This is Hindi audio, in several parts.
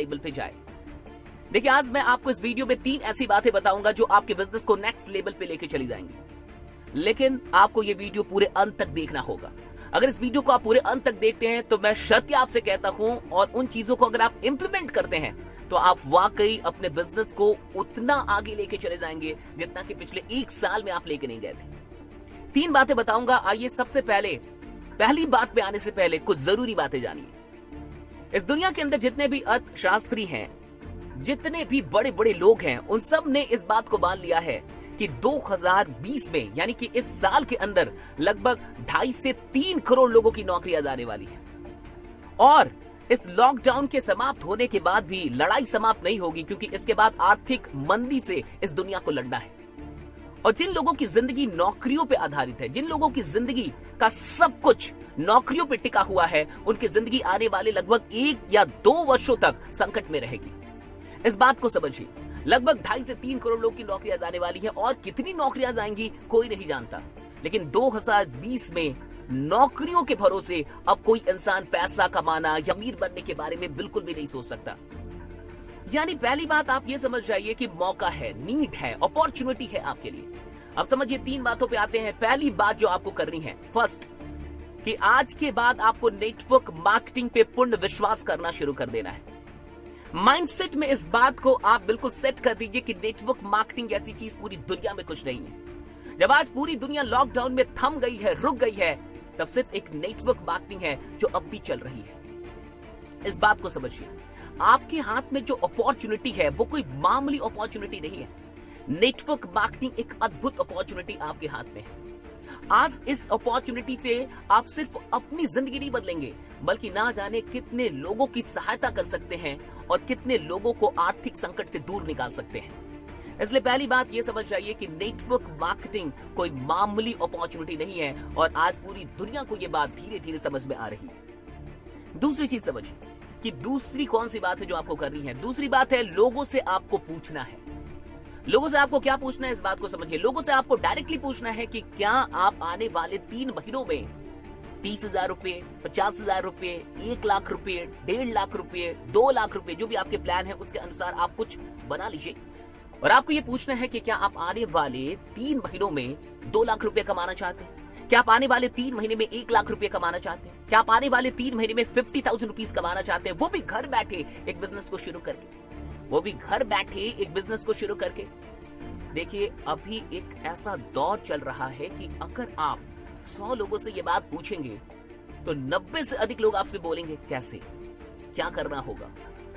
लेवल पे जाए। देखिए, आज मैं आपको इस वीडियो में 3 ऐसी बातें बताऊंगा जो आपके बिजनेस को नेक्स्ट लेवल पे लेके चली जाएंगी, लेकिन आपको ये वीडियो पूरे अंत तक देखना होगा। अगर इस वीडियो को आप पूरे अंत तक देखते हैं तो मैं शर्त आपसे कहता हूं, और उन चीजों को अगर आप इंप्लीमेंट करते हैं तो आप वाकई अपने बिजनेस को उतना आगे लेके चले जाएंगे जितना कि पिछले 1 साल में आप लेके नहीं गए थे। 3 बातें बताऊंगा। आइए, सबसे पहली बात पे आने से पहले कुछ जरूरी बातें जानिए। इस दुनिया के अंदर जितने भी अर्थशास्त्री हैं, जितने भी बड़े बड़े लोग हैं, उन सब ने इस बात को मान लिया है कि 2020 में, यानी कि इस साल के अंदर लगभग 2.5 से 3 करोड़ लोगों की नौकरियां जाने वाली है। और इस लॉकडाउन के समाप्त होने के बाद भी लड़ाई समाप्त नहीं होगी, क्योंकि इसके बाद आर्थिक मंदी से इस दुनिया को लड़ना है। और जिन लोगों की जिंदगी नौकरियों पे आधारित है, जिन लोगों की जिंदगी का सब कुछ नौकरियों पे टिका हुआ है, उनकी जिंदगी आने वाले लगभग 1 या 2 वर्षों तक संकट में रहेगी। इस बात को समझिए। लगभग 2.5 से 3 करोड़ लोग की नौकरियां जाने वाली हैं, और कितनी नौकरियां जाएंगी कोई नहीं जानता। लेकिन 2020 में नौकरियों के भरोसे अब कोई इंसान पैसा कमाना या अमीर बनने के बारे में बिल्कुल भी नहीं सोच सकता। यानी पहली बात आप ये समझ जाइए कि मौका है, नीड है, अपॉर्चुनिटी है आपके लिए। अब समझिए, 3 बातों पे आते हैं। पहली बात जो आपको करनी है, फर्स्ट, कि आज के बाद आपको नेटवर्क मार्केटिंग पे पूर्ण विश्वास करना शुरू कर देना है। माइंडसेट में इस बात को आप बिल्कुल सेट कर दीजिए कि नेटवर्क मार्केटिंग जैसी चीज पूरी दुनिया में कुछ नहीं है। जब आज पूरी दुनिया लॉकडाउन में थम गई है, रुक गई है, तब सिर्फ एक नेटवर्क मार्केटिंग है जो अब भी चल रही है। इस बात को समझिए। आपके हाथ में जो अपॉर्चुनिटी है वो कोई मामूली अपॉर्चुनिटी नहीं है। नेटवर्क मार्केटिंग एक अद्भुत अपॉर्चुनिटी आपके हाथ में है। आज इस अपॉर्चुनिटी से आप सिर्फ अपनी जिंदगी नहीं बदलेंगे, बल्कि ना जाने कितने लोगों की सहायता कर सकते हैं और कितने लोगों को आर्थिक संकट से दूर निकाल सकते हैं। इसलिए पहली बात यह समझ जाइए कि नेटवर्क मार्केटिंग कोई मामूली अपॉर्चुनिटी नहीं है, और आज पूरी दुनिया को यह बात धीरे धीरे समझ में आ रही है। दूसरी चीज समझिए कि दूसरी कौन सी बात है जो आपको करनी है। दूसरी बात है, लोगों से आपको पूछना है। लोगों से आपको क्या पूछना है, इस बात को समझिए। लोगों से आपको डायरेक्टली पूछना है कि क्या आप आने वाले 3 महीनों में 30,000 रुपए, 50,000 रुपए, 1 लाख रुपए, 1.5 लाख रुपए, 2 लाख रुपए, जो भी आपके प्लान है उसके अनुसार आप कुछ बना लीजिए। और आपको ये पूछना है कि क्या आप आने वाले 3 महीनों में 2 लाख रुपए कमाना चाहते हैं? क्या आप आने वाले 3 महीने में 1 लाख रुपए कमाना चाहते हैं? क्या आप आने वाले 3 महीने में 50,000 रुपीज कमाना चाहते हैं? वो भी घर बैठे एक बिजनेस को शुरू करके, वो भी घर बैठे एक बिजनेस को शुरू करके। देखिए, अभी एक ऐसा दौर चल रहा है कि अगर आप 100 लोगों से ये बात पूछेंगे तो 90 से अधिक लोग आपसे बोलेंगे कैसे, क्या करना होगा,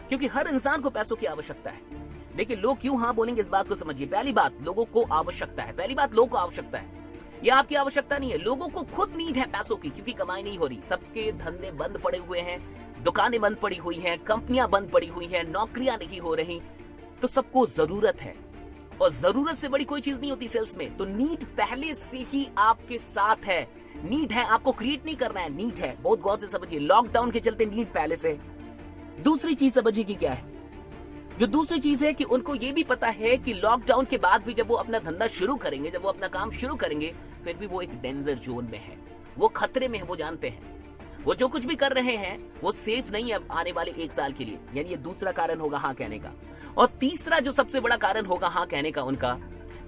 क्योंकि हर इंसान को पैसों की आवश्यकता है। देखिए, लोग क्यों हाँ बोलेंगे, इस बात को समझिए। पहली बात, लोगों को आवश्यकता है। पहली बात, लोगों को आवश्यकता है। यह आपकी आवश्यकता नहीं है, लोगों को खुद नीड है पैसों की, क्योंकि कमाई नहीं हो रही। सबके धंधे बंद पड़े हुए हैं, दुकानें बंद पड़ी हुई हैं, कंपनियां बंद पड़ी हुई हैं, नौकरियां नहीं हो रही, तो सबको जरूरत है। और जरूरत से बड़ी कोई चीज नहीं होती सेल्स में। तो नीड पहले से ही आपके साथ है। नीड है, आपको क्रिएट नहीं करना है, नीड है। बहुत गौर से समझिए। लॉकडाउन के चलते नीड पहले से। दूसरी चीज समझिए कि क्या है। जो दूसरी चीज है कि उनको ये भी पता है कि लॉकडाउन के बाद भी जब वो अपना धंधा शुरू करेंगे, जब वो अपना काम शुरू करेंगे, फिर भी वो एक डेंजर जोन में है, वो खतरे में है, वो जानते हैं। वो जो कुछ भी कर रहे हैं वो सेफ नहीं है आने वाले 1 साल के लिए। यानी ये दूसरा कारण होगा हाँ कहने का। और तीसरा जो सबसे बड़ा कारण होगा हाँ कहने का उनका,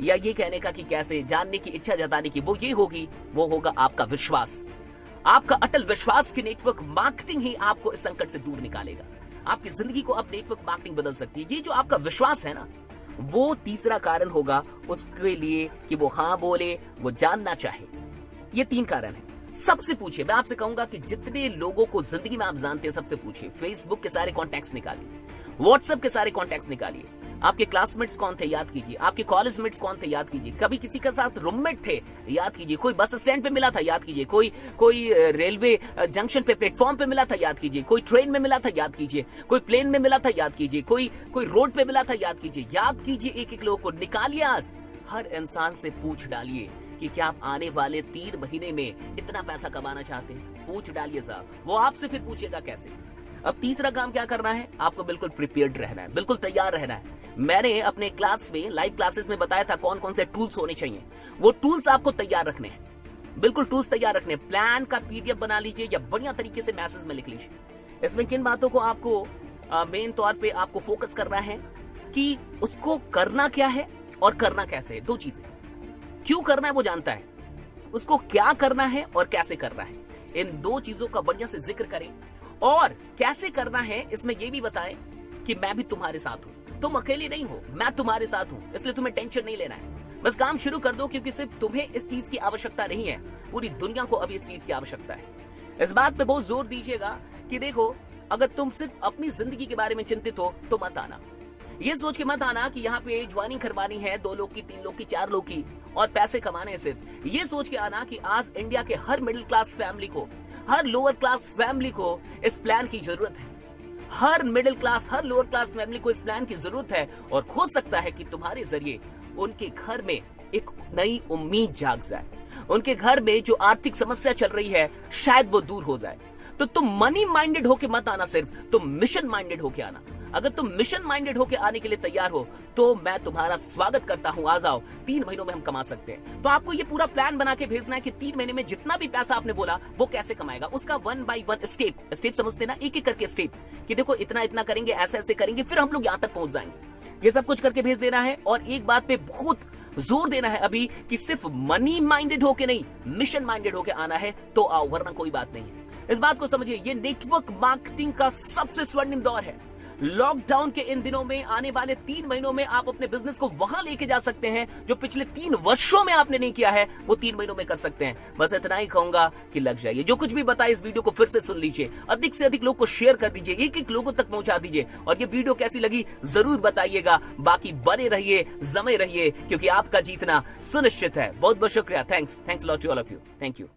या ये कहने का कि कैसे, जानने की इच्छा जताने की, वो ये होगी, वो होगा आपका विश्वास। आपका अटल विश्वास की नेटवर्क मार्केटिंग ही आपको इस संकट से दूर निकालेगा। आपकी जिंदगी को अब नेटवर्क मार्केटिंग बदल सकती है। ये जो आपका विश्वास है ना, वो तीसरा कारण होगा उसके लिए कि वो हाँ बोले, वो जानना चाहे। ये 3 कारण है। सबसे पूछिए, मैं आपसे कहूंगा कि जितने लोगों को जिंदगी में आप जानते हैं सबसे पूछिए। फेसबुक के सारे कॉन्टैक्ट्स निकालिए, व्हाट्सएप के सारे कॉन्टैक्ट्स निकालिए। आपके क्लासमेट्स कौन थे, याद कीजिए। आपके कॉलेज मेट्स कौन थे, याद कीजिए। कभी किसी के साथ रूममेट थे, याद कीजिए। कोई बस स्टैंड पे मिला था, याद कीजिए। कोई रेलवे जंक्शन पे, प्लेटफॉर्म पे मिला था, याद कीजिए। कोई ट्रेन में मिला था, याद कीजिए। कोई प्लेन में मिला था, याद कीजिए। कोई रोड पे मिला था, याद कीजिए। याद कीजिए एक लोगों को, निकालिए। आज हर इंसान से पूछ डालिए कि क्या आप आने वाले 3 महीने में इतना पैसा कमाना चाहते हैं। पूछ डालिए साहब, वो आपसे फिर पूछेगा कैसे। अब तीसरा काम क्या करना है, आपको बिल्कुल प्रिपेयर्ड रहना है, बिल्कुल तैयार रहना है। मैंने अपने क्लास में, लाइव क्लासेस में बताया था कौन कौन से टूल्स होने चाहिए। वो टूल्स आपको तैयार रखने हैं, बिल्कुल टूल्स तैयार रखने। प्लान का पीडीएफ बना लीजिए या बढ़िया तरीके से मैसेज में लिख लीजिए। इसमें किन बातों को आपको मेन तौर पे आपको फोकस करना है कि उसको करना क्या है और करना कैसे है। दो चीजें, क्यों करना है वो जानता है, उसको क्या करना है और कैसे करना है। इन दो चीजों का बढ़िया से जिक्र करें और कैसे करना है इसमें यह भी बताएं कि मैं भी तुम्हारे साथ हूं, तुम अकेले नहीं हो, मैं तुम्हारे साथ हूं, इसलिए तुम्हें टेंशन नहीं लेना है। बस काम शुरू कर दो, क्योंकि सिर्फ तुम्हें इस चीज की आवश्यकता नहीं है, पूरी दुनिया को अभी इस चीज की आवश्यकता है। इस बात पे बहुत जोर दीजिएगा कि देखो, अगर तुम सिर्फ अपनी जिंदगी के बारे में चिंतित हो तो मत आना। ये सोच के मत आना कि यहाँ पे ज्वाइनिंग करवानी है 2 लोग की, 3 लोग की, 4 लोग की और पैसे कमाने। सिर्फ ये सोच के आना कि आज इंडिया के हर मिडिल क्लास फैमिली को, हर लोअर क्लास फैमिली को इस प्लान की जरूरत है। हर मिडिल क्लास, हर लोअर क्लास फैमिली को इस प्लान की जरूरत है और हो सकता है कि तुम्हारे जरिए उनके घर में एक नई उम्मीद जाग जाए, उनके घर में जो आर्थिक समस्या चल रही है शायद वो दूर हो जाए। तो तुम मनी माइंडेड होके मत आना, सिर्फ तुम मिशन माइंडेड होके आना। अगर तुम मिशन माइंडेड होके आने के लिए तैयार हो तो मैं तुम्हारा स्वागत करता हूं, आ जाओ। 3 महीनों में हम कमा सकते हैं। तो आपको ये पूरा प्लान बना के भेजना है कि 3 महीने में जितना भी पैसा आपने बोला वो कैसे कमाएगा, उसका 1 by 1 स्टेप समझते ना, एक एक करके स्टेप, कि देखो इतना इतना करेंगे, ऐसे ऐसे करेंगे, फिर हम लोग यहां तक पहुंच जाएंगे। ये सब कुछ करके भेज देना है और एक बात पे बहुत जोर देना है अभी कि सिर्फ मनी माइंडेड होके नहीं, मिशन माइंडेड होके आना है तो आओ, वरना कोई बात नहीं है। इस बात को समझिए, ये नेटवर्क मार्केटिंग का सबसे स्वर्णिम दौर है। लॉकडाउन के इन दिनों में, आने वाले 3 महीनों में आप अपने बिजनेस को वहां लेके जा सकते हैं जो पिछले 3 वर्षों में आपने नहीं किया है, वो 3 महीनों में कर सकते हैं। बस इतना ही कहूंगा कि लग जाइए। जो कुछ भी बताया इस वीडियो को फिर से सुन लीजिए, अधिक से अधिक लोग को शेयर कर दीजिए, एक लोगों तक पहुंचा दीजिए और ये वीडियो कैसी लगी जरूर बताइएगा। बाकी बने रहिए, जमे रहिए, क्योंकि आपका जीतना सुनिश्चित है। बहुत बहुत शुक्रिया। Thanks lot to all of you. Thank you.